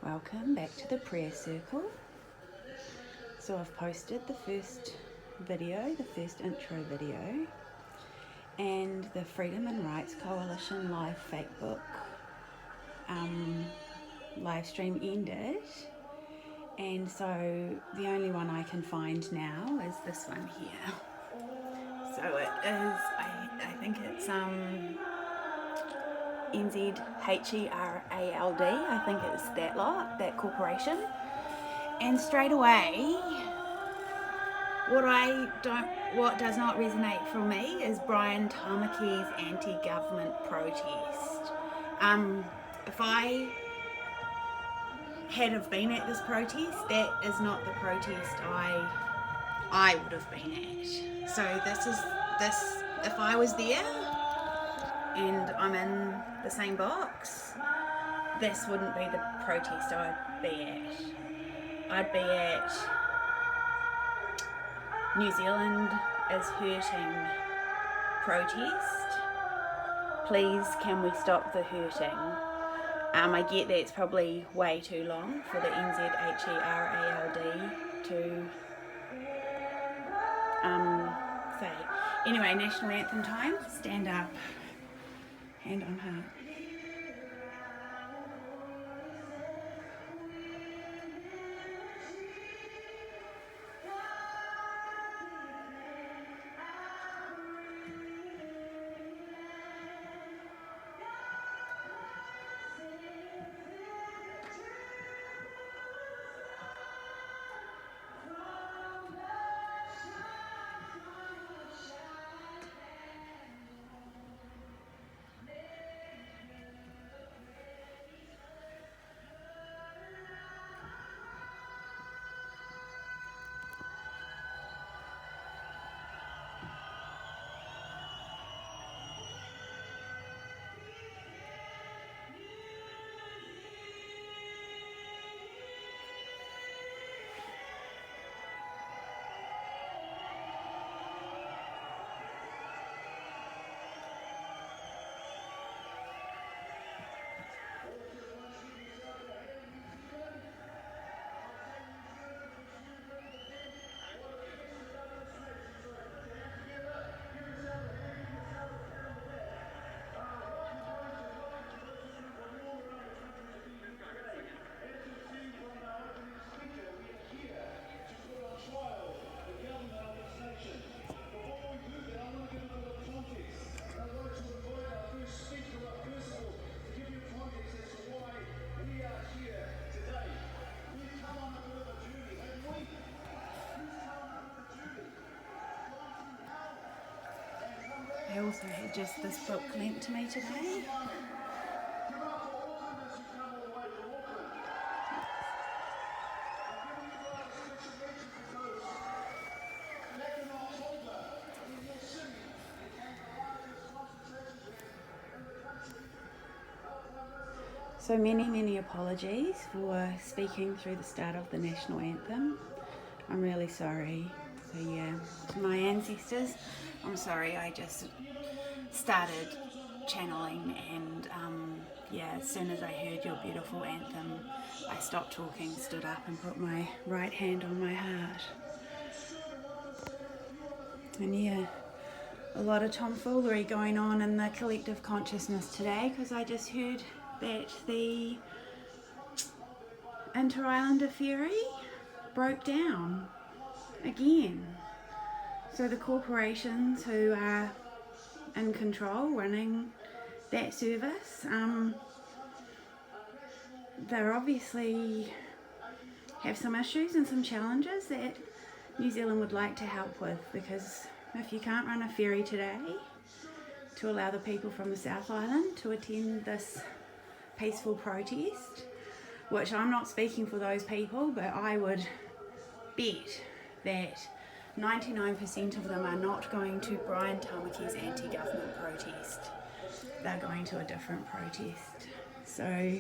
Welcome back to the prayer circle. So I've posted the first video, the first intro video, and the Freedom and Rights Coalition live Facebook live stream ended, and so the only one I can find now is this one here. So it is, I think it's NewZealand, I think it's that lot, that corporation. And straight away, what does not resonate for me is Brian Tamaki's anti-government protest. If I had have been at this protest, that is not the protest I would have been at. So this if I was there and I'm in the same box, this wouldn't be the protest I'd be at. I'd be at New Zealand is hurting protest. Please, can we stop the hurting? I get that it's probably way too long for the NZHERALD to say. Anyway, national anthem time. Stand up. Hand on heart. I also had just this book lent to me today. So many apologies for speaking through the start of the national anthem. I'm really sorry. So yeah, to my ancestors, I'm sorry I just started channeling and as soon as I heard your beautiful anthem, I stopped talking, stood up and put my right hand on my heart. And yeah, a lot of tomfoolery going on in the collective consciousness today, because I just heard that the Inter-Islander ferry broke down again. So the corporations who are in control running that service, they're obviously have some issues and some challenges that New Zealand would like to help with, because if you can't run a ferry today to allow the people from the South Island to attend this peaceful protest, which I'm not speaking for those people, but I would bet that 99% of them are not going to Brian Tamaki's anti-government protest. They're going to a different protest. So,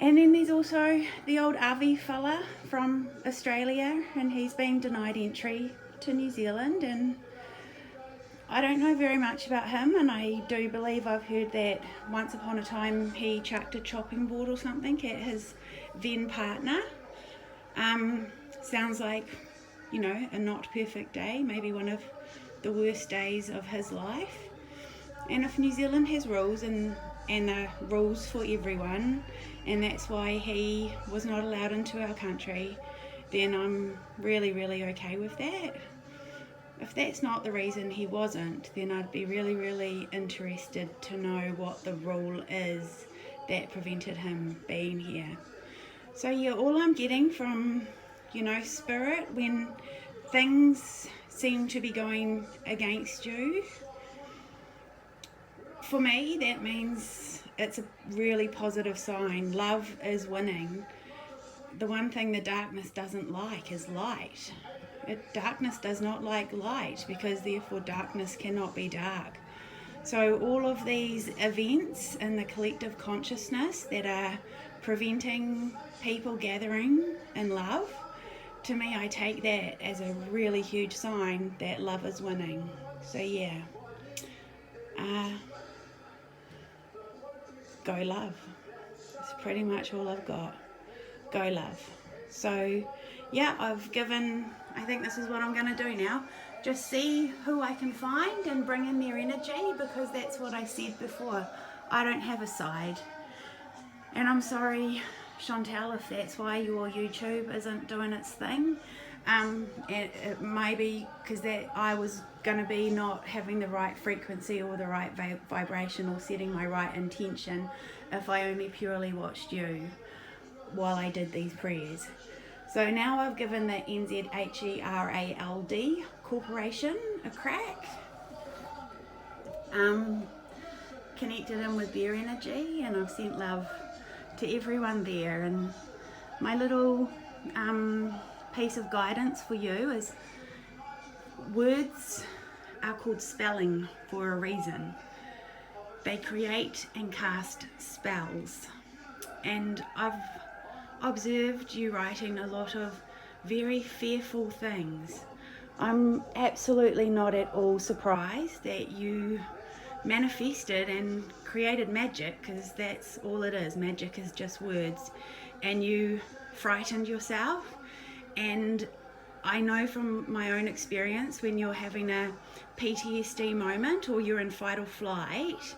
and then there's also the old Avi fella from Australia, and he's being denied entry to New Zealand, and I don't know very much about him, and I do believe I've heard that once upon a time he chucked a chopping board or something at his then partner. Sounds like, you know, a not perfect day, maybe one of the worst days of his life. And if New Zealand has rules and the rules for everyone, and that's why he was not allowed into our country, then I'm really, really okay with that. If that's not the reason he wasn't, then I'd be really, really interested to know what the rule is that prevented him being here. So yeah, all I'm getting from, you know, Spirit, when things seem to be going against you, for me that means it's a really positive sign. Love is winning. The one thing the darkness doesn't like is light. Darkness does not like light, because therefore darkness cannot be dark. So all of these events in the collective consciousness that are preventing people gathering in love, to me I take that as a really huge sign that love is winning. So yeah, go love. That's pretty much all I've got. Go love. So yeah, I think this is what I'm going to do now. Just see who I can find and bring in their energy, because that's what I said before. I don't have a side. And I'm sorry, Chantel, if that's why your YouTube isn't doing its thing. It may be because that I was going to be not having the right frequency or the right vibration or setting my right intention if I only purely watched you while I did these prayers. So now I've given the NewZealand Corporation a crack. Connected in with their energy, and I've sent love to everyone there. And my little piece of guidance for you is, words are called spelling for a reason. They create and cast spells. And I've observed you writing a lot of very fearful things. I'm absolutely not at all surprised that you manifested and created magic, because that's all it is. Magic is just words. And you frightened yourself. And I know from my own experience, when you're having a PTSD moment or you're in fight or flight,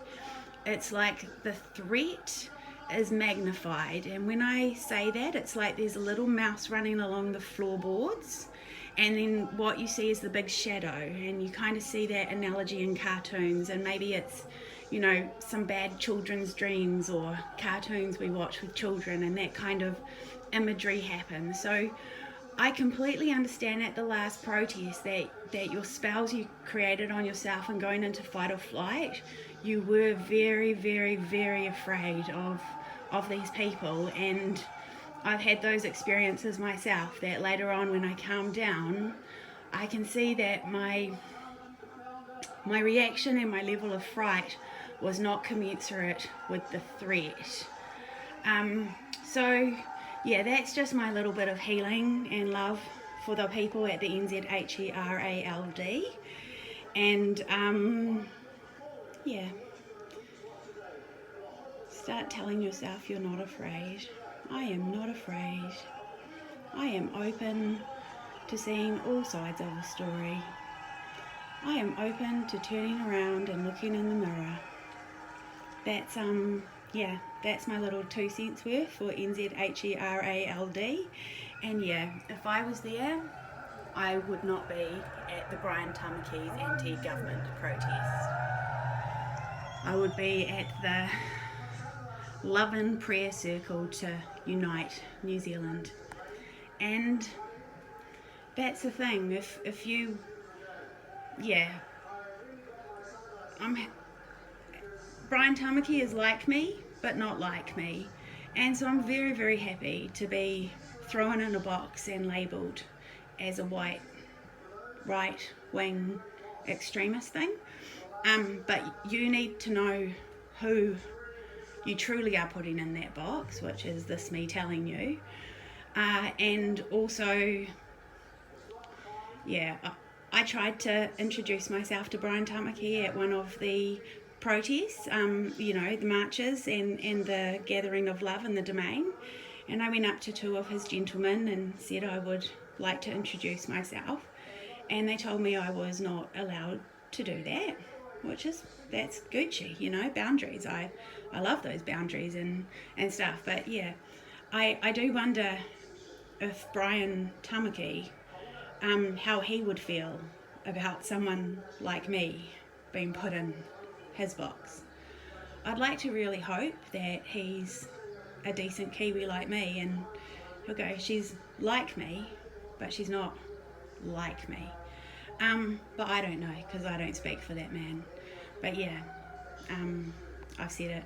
it's like the threat is magnified. And when I say that, it's like there's a little mouse running along the floorboards, and then what you see is the big shadow. And you kind of see that analogy in cartoons, and maybe it's, you know, some bad children's dreams or cartoons we watch with children, and that kind of imagery happens. So I completely understand at the last protest that your spells you created on yourself and going into fight or flight, you were very, very, very afraid of these people. And I've had those experiences myself, that later on when I calm down, I can see that my reaction and my level of fright was not commensurate with the threat. So yeah, that's just my little bit of healing and love for the people at the NewZealand. And yeah, start telling yourself you're not afraid. I am not afraid. I am open to seeing all sides of the story. I am open to turning around and looking in the mirror. That's yeah, that's my little 2 cents worth for NewZealand. And yeah, if I was there, I would not be at the Brian Tamaki's anti-government protest. I would be at the Love and Prayer Circle to unite New Zealand. And that's the thing, if you, yeah, Brian Tamaki is like me, but not like me. And so I'm very, very happy to be thrown in a box and labelled as a white, right-wing extremist thing. But you need to know who you truly are putting in that box, which is this me telling you. And also, yeah, I tried to introduce myself to Brian Tamaki at one of the protests, the marches and the gathering of love in the Domain. And I went up to two of his gentlemen and said I would like to introduce myself. And they told me I was not allowed to do that, that's Gucci, boundaries. I love those boundaries and stuff. But yeah, I do wonder if Brian Tamaki, how he would feel about someone like me being put in his box. I'd like to really hope that he's a decent Kiwi like me and he'll go, she's like me, but she's not like me. But I don't know because I don't speak for that man. But yeah, I've said it.